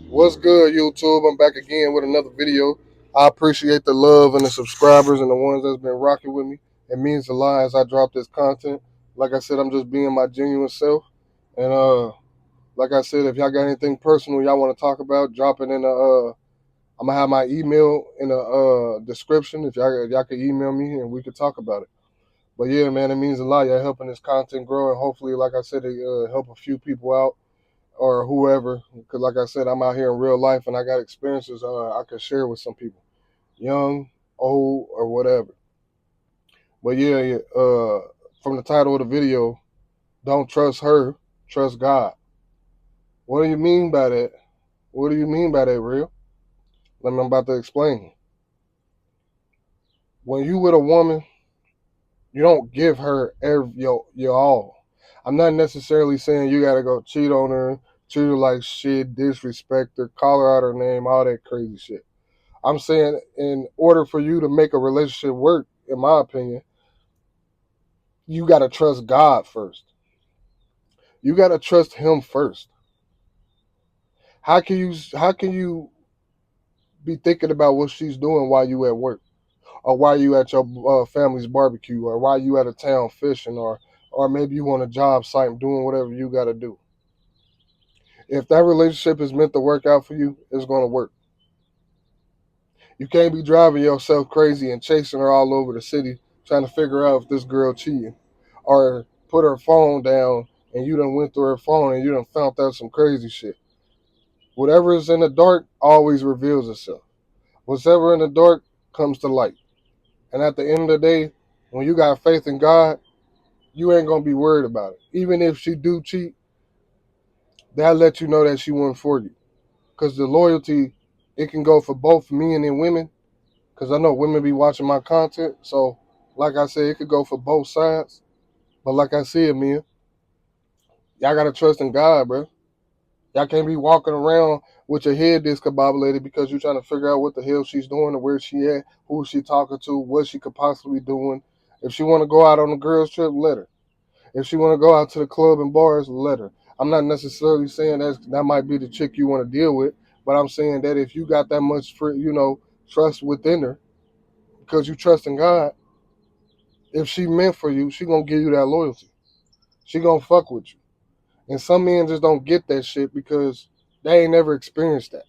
What's good, YouTube? I'm back again with another video. I appreciate the love and the subscribers and the ones that's been rocking with me. It means a lot as I drop this content. Like I said, I'm just being my genuine self. And like I said, if y'all got anything personal y'all want to talk about, drop it in the. I'm gonna have my email in the description. If y'all could email me and we could talk about it. But yeah, man, it means a lot. Y'all helping this content grow, and hopefully, like I said, it help a few people out or whoever. Because, like I said, I'm out here in real life and I got experiences I could share with some people, young, old, or whatever. But yeah, yeah, from the title of the video, don't trust her, trust God. What do you mean by that? What do you mean by that, real? I'm about to explain. When you with a woman, you don't give her your all. I'm not necessarily saying you gotta go cheat on her, treat her like shit, disrespect her, call her out her name, all that crazy shit. I'm saying in order for you to make a relationship work, in my opinion, you got to trust God first. You got to trust Him first. How can you be thinking about what she's doing while you at work, or while you at your family's barbecue, or while you at a town fishing, or maybe you on a job site doing whatever you got to do? If that relationship is meant to work out for you, it's going to work. You can't be driving yourself crazy and chasing her all over the city trying to figure out if this girl cheating, or put her phone down and you done went through her phone and you done found out some crazy shit. Whatever is in the dark always reveals itself. Whatever in the dark comes to light. And at the end of the day, when you got faith in God, you ain't gonna be worried about it. Even if she do cheat, that let you know that she wasn't for you. Cause the loyalty, it can go for both men and women. Cause I know women be watching my content, so like I said, it could go for both sides. But like I said, man, y'all gotta trust in God, bro. Y'all can't be walking around with your head discombobulated because you're trying to figure out what the hell she's doing and where she at, who she talking to, what she could possibly be doing. If she want to go out on a girls trip, let her. If she want to go out to the club and bars, let her. I'm not necessarily saying that might be the chick you want to deal with, but I'm saying that if you got that much, trust within her because you trust in God, if she meant for you, she gonna give you that loyalty. She gonna fuck with you. And some men just don't get that shit because they ain't never experienced that.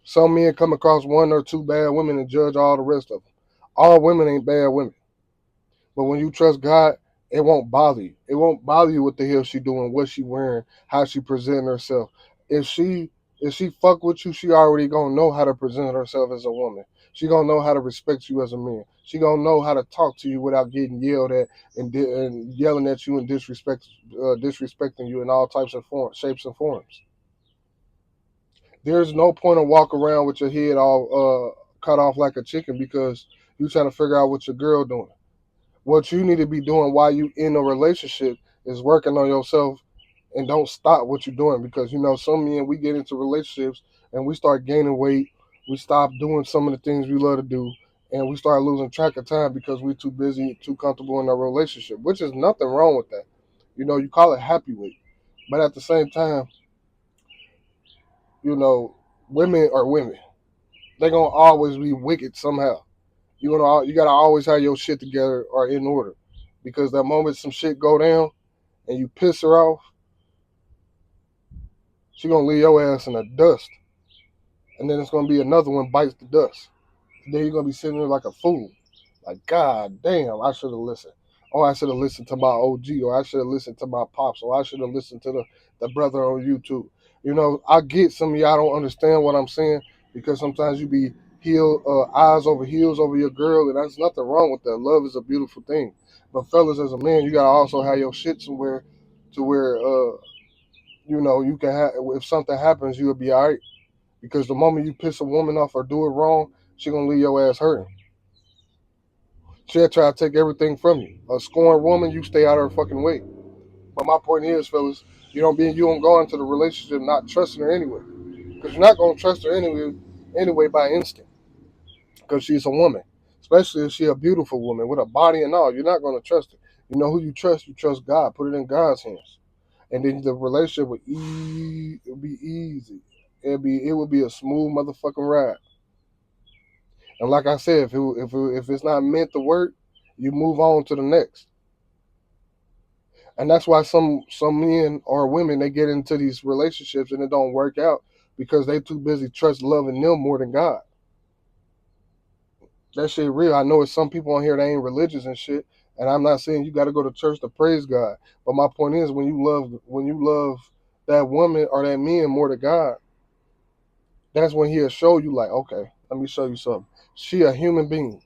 Some men come across one or two bad women and judge all the rest of them. All women ain't bad women. But when you trust God, it won't bother you. It won't bother you what the hell she doing, what she wearing, how she presenting herself. If she if she fuck with you, she already gonna know how to present herself as a woman. She gonna know how to respect you as a man. She gonna know how to talk to you without getting yelled at and yelling at you and disrespecting you in all types of shapes and forms. There's no point of walk around with your head all cut off like a chicken because you trying to figure out what your girl doing. What you need to be doing while you in a relationship is working on yourself and don't stop what you're doing because some men we get into relationships and we start gaining weight, we stop doing some of the things we love to do, and we start losing track of time because we're too busy, too comfortable in our relationship, which is nothing wrong with that. You call it happy weight, but at the same time, you know, women are women. They're gonna always be wicked somehow. You gotta always have your shit together or in order, because the moment some shit go down and you piss her off, she gonna leave your ass in the dust, and then it's gonna be another one bites the dust. And then you're gonna be sitting there like a fool, like God damn, I should have listened. Oh, I should have listened to my OG, or I should have listened to my pops, or I should have listened to the brother on YouTube. I get some of y'all don't understand what I'm saying because sometimes you be eyes over heels over your girl, and that's nothing wrong with that. Love is a beautiful thing, but fellas, as a man, you gotta also have your shit somewhere to where you can have. If something happens, you'll be all right. Because the moment you piss a woman off or do it wrong, she gonna leave your ass hurting. She'll try to take everything from you. A scorned woman, you stay out of her fucking way. But my point is, fellas, you don't go into the relationship not trusting her anyway. Because you're not gonna trust her anyway by instinct. Because she's a woman. Especially if she's a beautiful woman with a body and all. You're not gonna trust her. You know who you trust? You trust God. Put it in God's hands. And then the relationship will be easy. it would be a smooth motherfucking ride. And like I said, if it's not meant to work, you move on to the next. And that's why some men or women, they get into these relationships and it don't work out because they too busy trust loving them more than God. That shit real. I know it's some people on here that ain't religious and shit, and I'm not saying you got to go to church to praise God. But my point is, when you love that woman or that man more than God, that's when He'll show you like, okay, let me show you something. She a human being.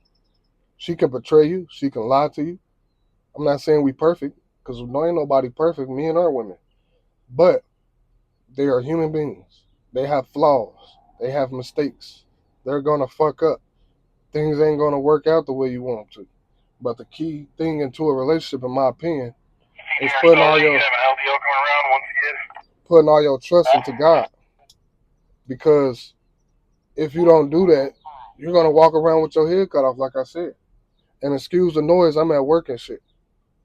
She can betray you. She can lie to you. I'm not saying we perfect because no ain't nobody perfect, men or women. But they are human beings. They have flaws. They have mistakes. They're gonna fuck up. Things ain't gonna work out the way you want them to. But the key thing into a relationship, in my opinion, is putting all your trust into God. Because if you don't do that, you're gonna walk around with your head cut off, like I said. And excuse the noise, I'm at work and shit.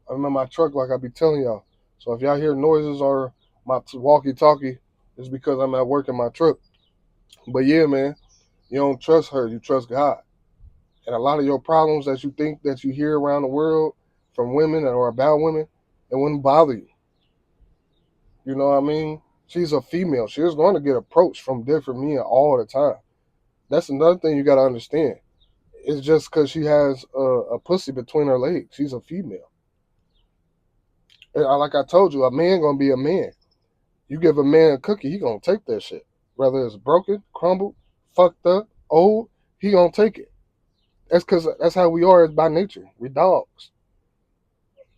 I'm in my truck, like I be telling y'all. So if y'all hear noises or my walkie-talkie, it's because I'm at work in my truck. But yeah, man, you don't trust her, you trust God. And a lot of your problems that you think that you hear around the world from women or about women, it wouldn't bother you. You know what I mean? She's a female. She's going to get approached from different men all the time. That's another thing you got to understand. It's just because she has a pussy between her legs. She's a female. And like I told you, a man going to be a man. You give a man a cookie, he going to take that shit. Whether it's broken, crumbled, fucked up, old, he going to take it. That's because that's how we are by nature. We dogs.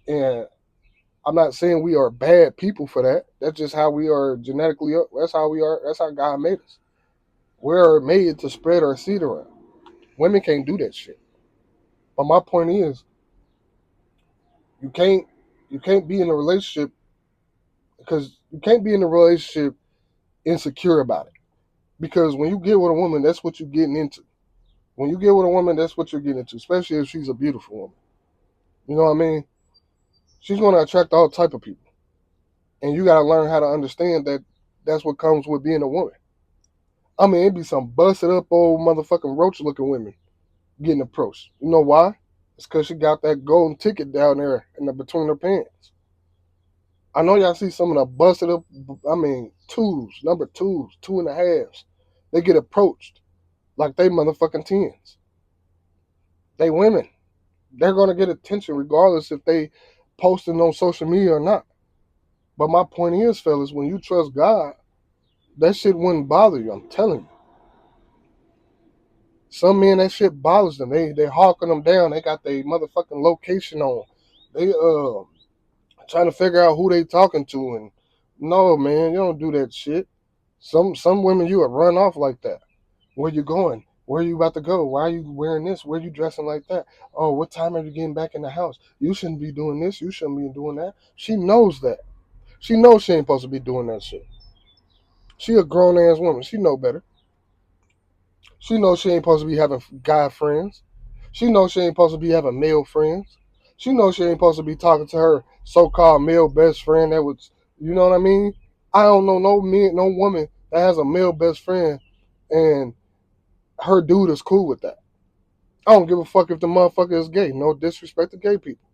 And I'm not saying we are bad people for that. That's just how we are genetically. That's how we are. That's how God made us. We're made to spread our seed around. Women can't do that shit. But my point is, you can't you can't be in a relationship because you can't be in a relationship insecure about it. Because when you get with a woman, that's what you're getting into. When you get with a woman, that's what you're getting into, especially if she's a beautiful woman. You know what I mean? She's going to attract all type of people, and you got to learn how to understand that that's what comes with being a woman. I mean, it be some busted up old motherfucking roach looking women getting approached. You know why? It's because she got that golden ticket down there in the between her pants. I know y'all see some of the busted up, I mean, twos, number twos, 2.5s. They get approached like they motherfucking tens. They women. They're gonna get attention regardless if they posting on social media or not. But my point is, fellas, when you trust God, that shit wouldn't bother you. I'm telling you. Some men, that shit bothers them. They hawking them down. They got their motherfucking location on. They trying to figure out who they talking to. And no, man, you don't do that shit. Some women you would run off like that. Where you going? Where you about to go? Why are you wearing this? Where you dressing like that? Oh, what time are you getting back in the house? You shouldn't be doing this. You shouldn't be doing that. She knows that. She knows she ain't supposed to be doing that shit. She a grown ass woman. She know better. She knows she ain't supposed to be having guy friends. She knows she ain't supposed to be having male friends. She knows she ain't supposed to be talking to her so-called male best friend that was, you know what I mean? I don't know no man, no woman that has a male best friend and her dude is cool with that. I don't give a fuck if the motherfucker is gay. No disrespect to gay people.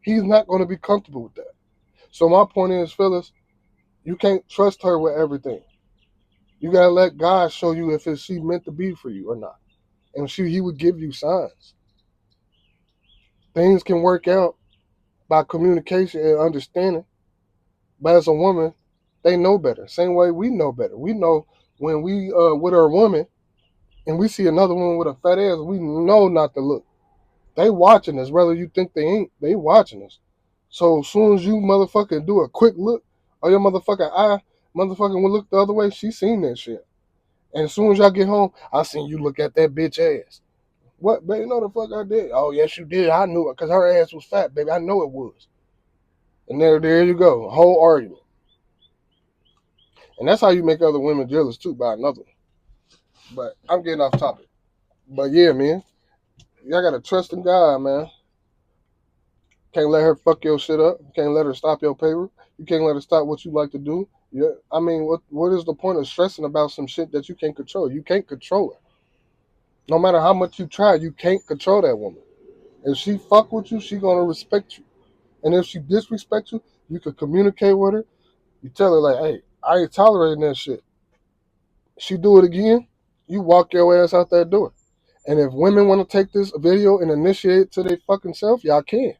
He's not going to be comfortable with that. So my point is, Phyllis, you can't trust her with everything. You gotta let God show you if it's she meant to be for you or not. And he would give you signs. Things can work out by communication and understanding. But as a woman, they know better. Same way we know better. We know when we with our woman and we see another woman with a fat ass, we know not to look. They watching us, whether you think they ain't. They watching us. So as soon as you motherfucking do a quick look, or your motherfucking eye, motherfucking will look the other way, she seen that shit. And as soon as y'all get home, I seen you look at that bitch ass. What, baby? No, the fuck I did. Oh, yes, you did. I knew it because her ass was fat, baby. I know it was. And there you go. A whole argument. And that's how you make other women jealous, too, by another one. But I'm getting off topic. But yeah, man. Y'all got to trust in God, man. Can't let her fuck your shit up. You can't let her stop your paper. You can't let her stop what you like to do. Yeah, I mean, what is the point of stressing about some shit that you can't control? You can't control it. No matter how much you try, you can't control that woman. If she fuck with you, she gonna respect you. And if she disrespect you, you can communicate with her. You tell her like, "Hey, I ain't tolerating that shit." She do it again, you walk your ass out that door. And if women want to take this video and initiate it to their fucking self, y'all can.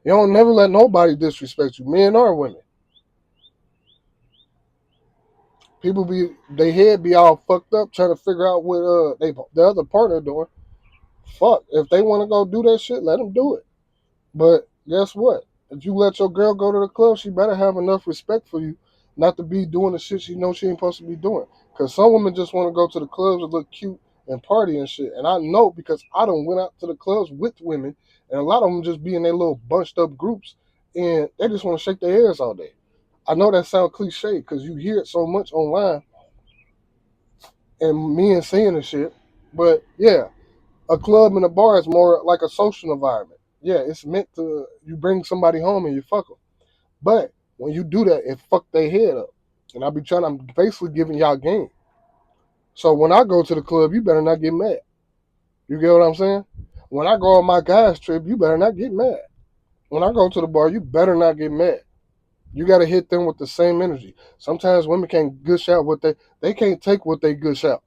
You don't never let nobody disrespect you, men or women. People be they head be all fucked up trying to figure out what the other partner doing. Fuck, if they want to go do that shit, let them do it. But guess what? If you let your girl go to the club, she better have enough respect for you not to be doing the shit she knows she ain't supposed to be doing. Because some women just want to go to the clubs and look cute and party and shit. And I know because I done went out to the clubs with women, and a lot of them just be in their little bunched up groups, and they just want to shake their ass all day. I know that sounds cliche because you hear it so much online and men saying the shit, but yeah, a club and a bar is more like a social environment. Yeah, it's meant to you bring somebody home and you fuck them. But when you do that, it fuck their head up. And I'm basically giving y'all game. So when I go to the club, you better not get mad. You get what I'm saying? When I go on my guys trip, you better not get mad. When I go to the bar, you better not get mad. You got to hit them with the same energy. Sometimes women can't gush out what they can't take what they gush out.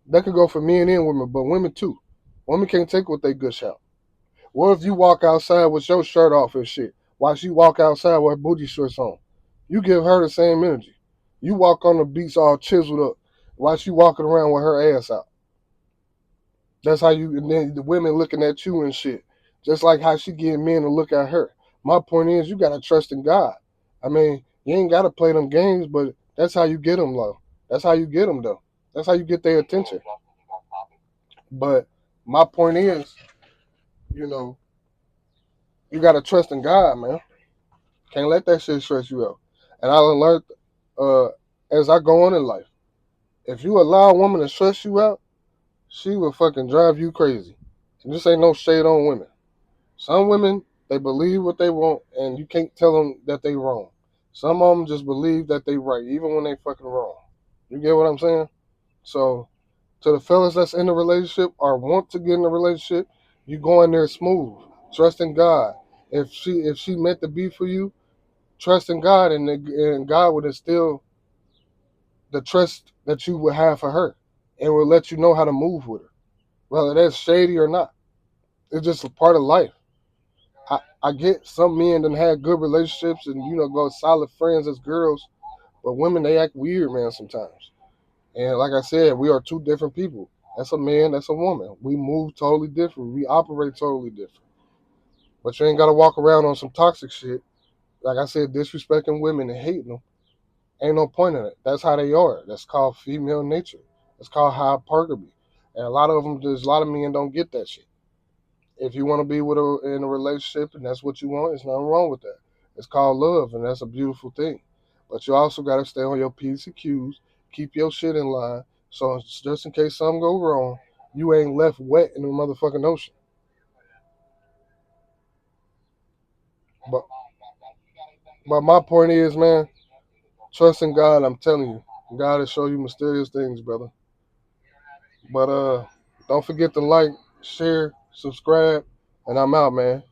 That could go for men and women, but women too. Women can't take what they gush out. What if you walk outside with your shirt off and shit, while she walk outside with her booty shorts on? You give her the same energy. You walk on the beach all chiseled up, while she walking around with her ass out. That's how you. And then the women looking at you and shit, just like how she getting men to look at her. My point is, you gotta trust in God. I mean, you ain't gotta play them games, but that's how you get them low. That's how you get them though. That's how you get their attention. But my point is, you know, you gotta trust in God, man. Can't let that shit stress you out. And I learned uh, as I go on in life, if you allow a woman to stress you out, she will fucking drive you crazy. And this ain't no shade on women. Some women, they believe what they want, and you can't tell them that they wrong. Some of them just believe that they right, even when they fucking wrong. You get what I'm saying? So, to the fellas that's in a relationship or want to get in a relationship, you go in there smooth, trust in God. If she meant to be for you, trust in God, and God would instill the trust that you would have for her, and will let you know how to move with her, whether that's shady or not. It's just a part of life. I get some men that had good relationships and go solid friends as girls, but women they act weird, man, sometimes. And like I said, we are two different people. That's a man, that's a woman. We move totally different. We operate totally different. But you ain't gotta walk around on some toxic shit. Like I said, disrespecting women and hating them. Ain't no point in it. That's how they are. That's called female nature. That's called hypergamy. And there's a lot of men don't get that shit. If you want to be with in a relationship and that's what you want, there's nothing wrong with that. It's called love, and that's a beautiful thing. But you also got to stay on your P's and Q's, keep your shit in line, so just in case something go wrong, you ain't left wet in the motherfucking ocean. But but my point is, man, trust in God. I'm telling you, God will show you mysterious things, brother. But don't forget to like, share, subscribe, and I'm out, man.